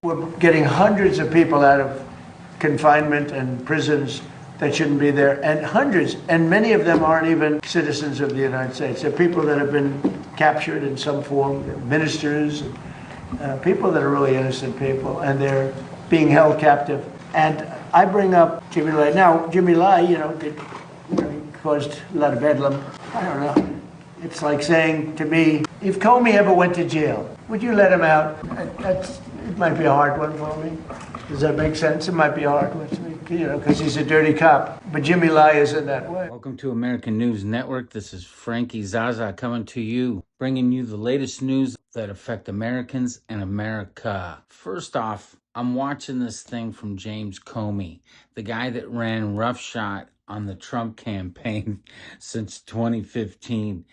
We're getting hundreds of people out of confinement and prisons that shouldn't be there, and hundreds, and many of them aren't even citizens of the United States. They're people that have been captured in some form, ministers, people that are really innocent people, and they're being held captive. And I bring up Jimmy Lai. Now, Jimmy Lai, he caused a lot of bedlam. I don't know. It's like saying to me, if Comey ever went to jail, would you let him out? It might be a hard one for me. Does that make sense? It might be a hard one to me, because he's a dirty cop. But Jimmy Lai isn't that way. Welcome to American News Network. This is Frankie Zaza coming to you, bringing you the latest news that affect Americans and America. First off, I'm watching this thing from James Comey, the guy that ran roughshod on the Trump campaign since 2015.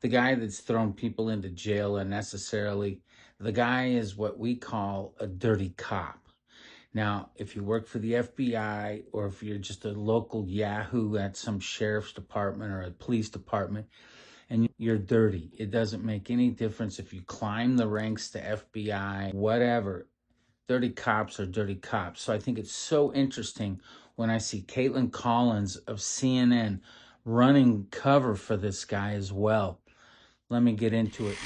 The guy that's thrown people into jail unnecessarily. The guy is what we call a dirty cop. Now, if you work for the FBI or if you're just a local yahoo at some sheriff's department or a police department and you're dirty, it doesn't make any difference if you climb the ranks to FBI, whatever. Dirty cops are dirty cops. So I think it's so interesting when I see Caitlin Collins of CNN running cover for this guy as well. Let me get into it.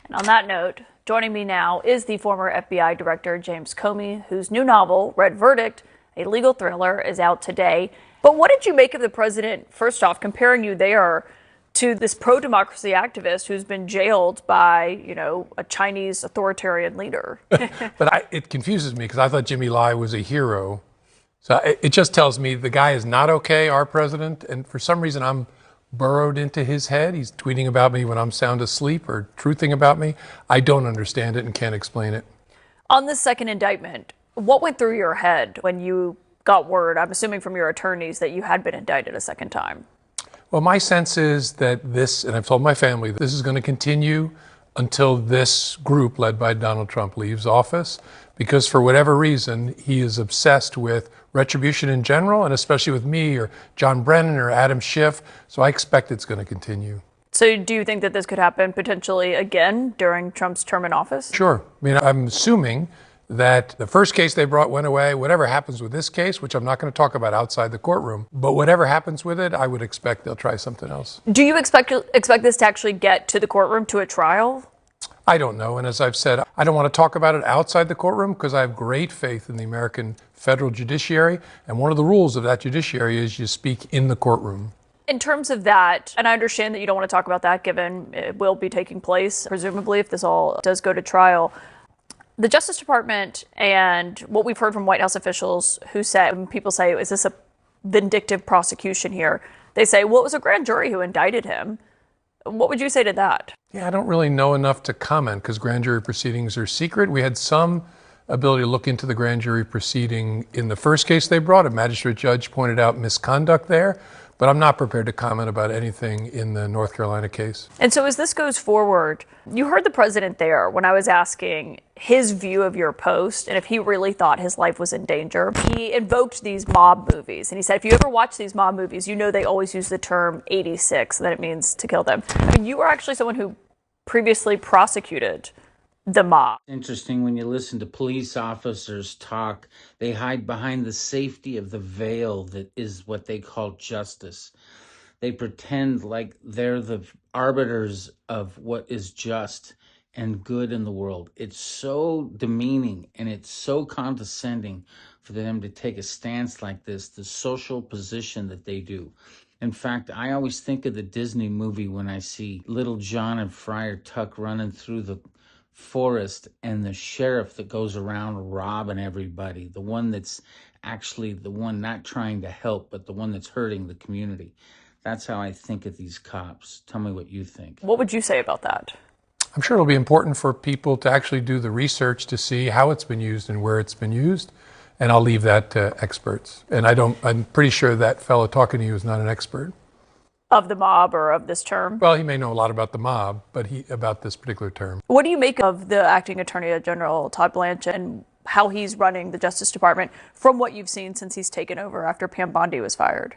And on that note, joining me now is the former FBI Director James Comey, whose new novel, Red Verdict, a legal thriller, is out today. But what did you make of the president, first off, comparing you there to this pro-democracy activist who's been jailed by, a Chinese authoritarian leader? But it confuses me because I thought Jimmy Lai was a hero. So it just tells me the guy is not okay, our president, and for some reason I'm burrowed into his head. He's tweeting about me when I'm sound asleep or truthing about me. I don't understand it and can't explain it. On this second indictment, what went through your head when you got word, I'm assuming from your attorneys, that you had been indicted a second time? Well, my sense is that this, and I've told my family, this is going to continue until this group led by Donald Trump leaves office, because for whatever reason, he is obsessed with retribution in general, and especially with me or John Brennan or Adam Schiff. So I expect it's going to continue. So do you think that this could happen potentially again during Trump's term in office? Sure. I mean, I'm assuming that the first case they brought went away. Whatever happens with this case, which I'm not going to talk about outside the courtroom, but whatever happens with it, I would expect they'll try something else. Do you expect this to actually get to the courtroom, to a trial? I don't know. And as I've said, I don't want to talk about it outside the courtroom because I have great faith in the American federal judiciary. And one of the rules of that judiciary is you speak in the courtroom. In terms of that, and I understand that you don't want to talk about that given it will be taking place, presumably, if this all does go to trial. The Justice Department and what we've heard from White House officials who said, when people say, is this a vindictive prosecution here? They say, well, it was a grand jury who indicted him. What would you say to that? Yeah, I don't really know enough to comment because grand jury proceedings are secret. We had some ability to look into the grand jury proceeding in the first case they brought. A magistrate judge pointed out misconduct there, but I'm not prepared to comment about anything in the North Carolina case. And so as this goes forward, you heard the president there when I was asking his view of your post and if he really thought his life was in danger. He invoked these mob movies, and he said, if you ever watch these mob movies, they always use the term 86, and that it means to kill them. I mean, you were actually someone who previously prosecuted the mob. Interesting, when you listen to police officers talk, they hide behind the safety of the veil that is what they call justice. They pretend like they're the arbiters of what is just and good in the world. It's so demeaning and it's so condescending for them to take a stance like this, the social position that they do. In fact, I always think of the Disney movie when I see Little John and Friar Tuck running through the forest and the sheriff that goes around robbing everybody, the one that's actually the one not trying to help, but the one that's hurting the community. That's how I think of these cops. Tell me what you think. What would you say about that? I'm sure it'll be important for people to actually do the research to see how it's been used and where it's been used. And I'll leave that to experts. And I'm pretty sure that fellow talking to you is not an expert. Of the mob or of this term? Well, he may know a lot about the mob, but about this particular term. What do you make of the acting Attorney General, Todd Blanchett, and how he's running the Justice Department from what you've seen since he's taken over after Pam Bondi was fired?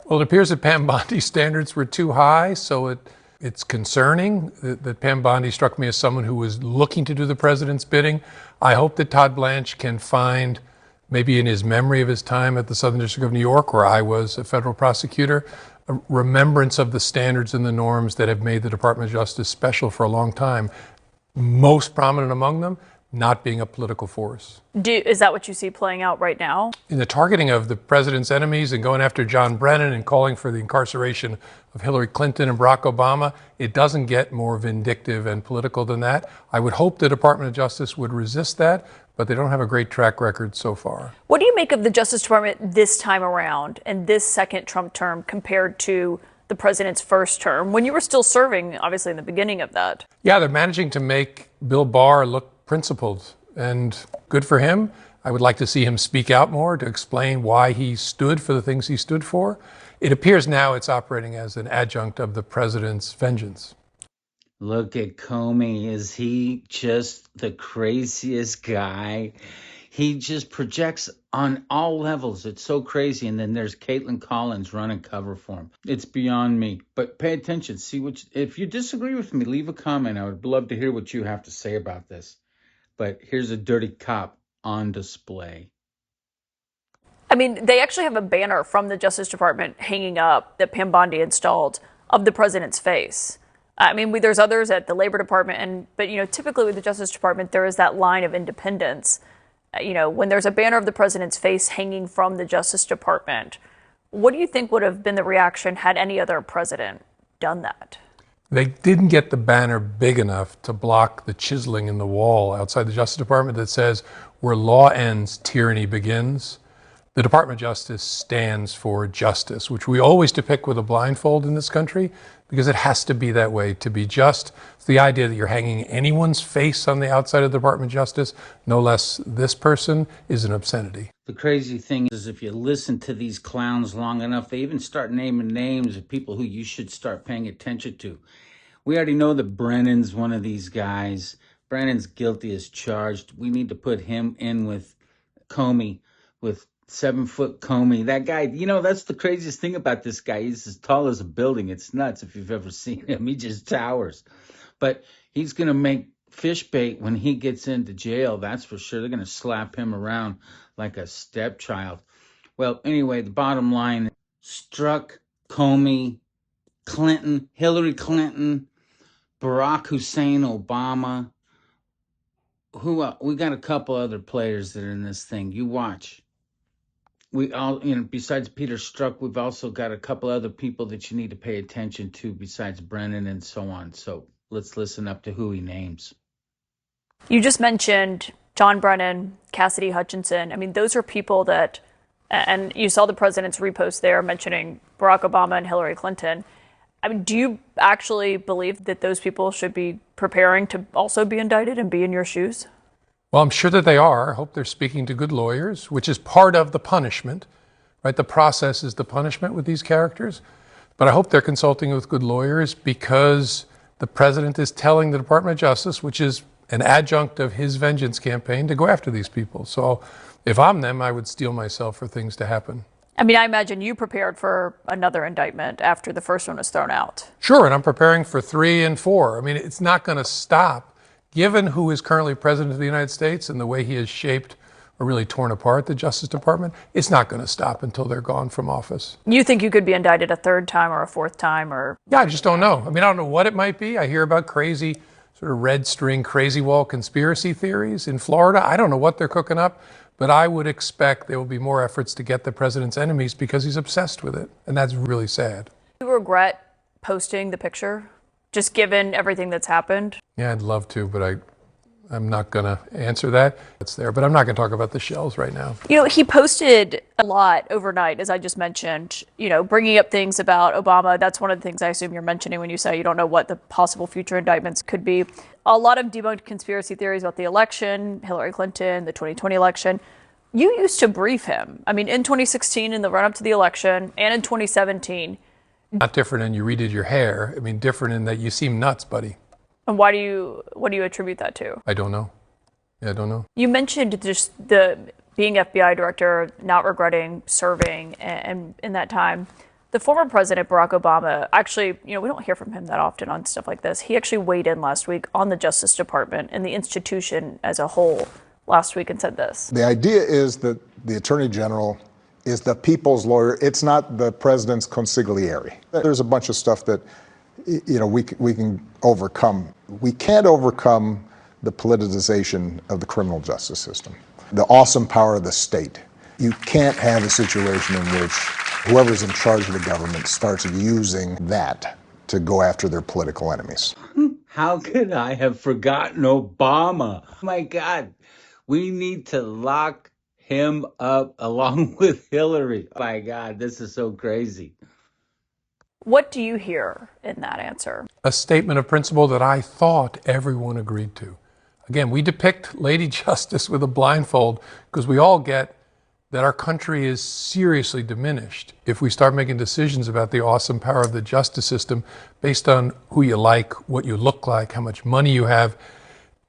Well, it appears that Pam Bondi's standards were too high, so it It's concerning that Pam Bondi struck me as someone who was looking to do the president's bidding. I hope that Todd Blanche can find, maybe in his memory of his time at the Southern District of New York, where I was a federal prosecutor, a remembrance of the standards and the norms that have made the Department of Justice special for a long time. Most prominent among them, not being a political force. Is that what you see playing out right now? In the targeting of the president's enemies and going after John Brennan and calling for the incarceration of Hillary Clinton and Barack Obama, it doesn't get more vindictive and political than that. I would hope the Department of Justice would resist that, but they don't have a great track record so far. What do you make of the Justice Department this time around and this second Trump term compared to the president's first term, when you were still serving, obviously, in the beginning of that? Yeah, they're managing to make Bill Barr look principled, and good for him. I would like to see him speak out more to explain why he stood for the things he stood for. It appears now it's operating as an adjunct of the president's vengeance. Look at Comey. Is he just the craziest guy? He just projects on all levels. It's so crazy. And then there's Caitlin Collins running cover for him. It's beyond me. But pay attention. See if you disagree with me, leave a comment. I would love to hear what you have to say about this. But here's a dirty cop on display. I mean, they actually have a banner from the Justice Department hanging up that Pam Bondi installed of the president's face. I mean, there's others at the Labor Department, but typically with the Justice Department, there is that line of independence. When there's a banner of the president's face hanging from the Justice Department, what do you think would have been the reaction had any other president done that? They didn't get the banner big enough to block the chiseling in the wall outside the Justice Department that says, "Where law ends, tyranny begins." The Department of Justice stands for justice, which we always depict with a blindfold in this country because it has to be that way to be just. It's the idea that you're hanging anyone's face on the outside of the Department of Justice, no less this person, is an obscenity. The crazy thing is, if you listen to these clowns long enough, they even start naming names of people who you should start paying attention to. We already know that Brennan's one of these guys. Brennan's guilty as charged. We need to put him in with Comey, with 7-foot Comey. That guy, that's the craziest thing about this guy. He's as tall as a building. It's nuts if you've ever seen him. He just towers. But he's going to make fish bait when he gets into jail. That's for sure. They're going to slap him around like a stepchild. Well, anyway, the bottom line, Strzok, Comey, Clinton, Hillary Clinton, Barack Hussein Obama. We got a couple other players that are in this thing. You watch. We all, besides Peter Strzok, we've also got a couple other people that you need to pay attention to besides Brennan and so on. So let's listen up to who he names. You just mentioned John Brennan, Cassidy Hutchinson. I mean, those are people that, and you saw the president's repost there mentioning Barack Obama and Hillary Clinton. I mean, do you actually believe that those people should be preparing to also be indicted and be in your shoes? Well, I'm sure that they are. I hope they're speaking to good lawyers, which is part of the punishment, right? The process is the punishment with these characters. But I hope they're consulting with good lawyers because the president is telling the Department of Justice, which is an adjunct of his vengeance campaign, to go after these people. So if I'm them, I would steel myself for things to happen. I mean, I imagine you prepared for another indictment after the first one was thrown out. Sure, and I'm preparing for 3 and 4. I mean, it's not going to stop. Given who is currently president of the United States and the way he has shaped or really torn apart the Justice Department, it's not going to stop until they're gone from office. You think you could be indicted a third time or a fourth time? Yeah, I just don't know. I mean, I don't know what it might be. I hear about crazy sort of red string, crazy wall conspiracy theories in Florida. I don't know what they're cooking up, but I would expect there will be more efforts to get the president's enemies because he's obsessed with it. And that's really sad. Do you regret posting the picture, just given everything that's happened? Yeah, I'd love to, but I'm not going to answer that. It's there, but I'm not going to talk about the shells right now. He posted a lot overnight, as I just mentioned, bringing up things about Obama. That's one of the things I assume you're mentioning when you say you don't know what the possible future indictments could be. A lot of debunked conspiracy theories about the election, Hillary Clinton, the 2020 election. You used to brief him. I mean, in 2016, in the run-up to the election, and in 2017. Not different in you redid your hair. I mean, different in that you seem nuts, buddy. And what do you attribute that to? I don't know. Yeah, I don't know. You mentioned just being FBI director, not regretting serving and in that time. The former president, Barack Obama, actually, we don't hear from him that often on stuff like this. He actually weighed in last week on the Justice Department and the institution as a whole last week and said this. The idea is that the Attorney General is the people's lawyer. It's not the president's consigliere. There's a bunch of stuff that, we can overcome. We can't overcome the politicization of the criminal justice system, the awesome power of the state. You can't have a situation in which whoever's in charge of the government starts using that to go after their political enemies. How could I have forgotten Obama? Oh my God, we need to lock him up along with Hillary. Oh my God, this is so crazy. What do you hear in that answer? A statement of principle that I thought everyone agreed to. Again, we depict Lady Justice with a blindfold because we all get that our country is seriously diminished if we start making decisions about the awesome power of the justice system based on who you like, what you look like, how much money you have.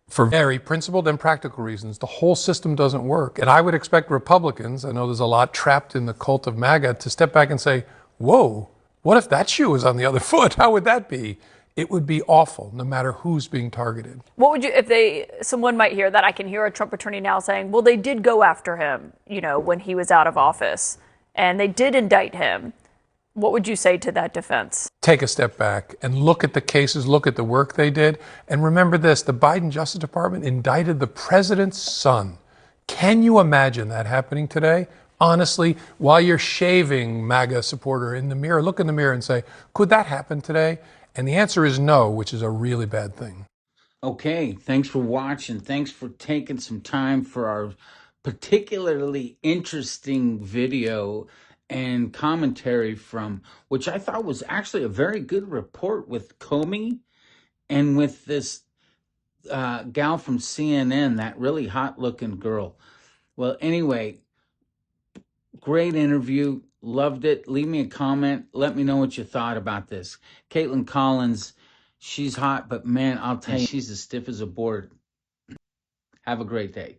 For very principled and practical reasons, the whole system doesn't work. And I would expect Republicans, I know there's a lot trapped in the cult of MAGA, to step back and say, whoa, what if that shoe was on the other foot? How would that be? It would be awful, no matter who's being targeted. What would you, if someone might hear that, I can hear a Trump attorney now saying, well, they did go after him, when he was out of office, and they did indict him. What would you say to that defense? Take a step back and look at the cases, look at the work they did. And remember this, the Biden Justice Department indicted the president's son. Can you imagine that happening today? Honestly, while you're shaving MAGA supporter in the mirror, look in the mirror and say, could that happen today? And the answer is no, which is a really bad thing. Okay, thanks for watching. Thanks for taking some time for our particularly interesting video and commentary from, which I thought was actually a very good report with Comey and with this gal from CNN, that really hot looking girl. Well, anyway, great interview. Loved it. Leave me a comment. Let me know what you thought about this. Caitlin Collins, she's hot, but man, I'll tell you, she's as stiff as a board. Have a great day.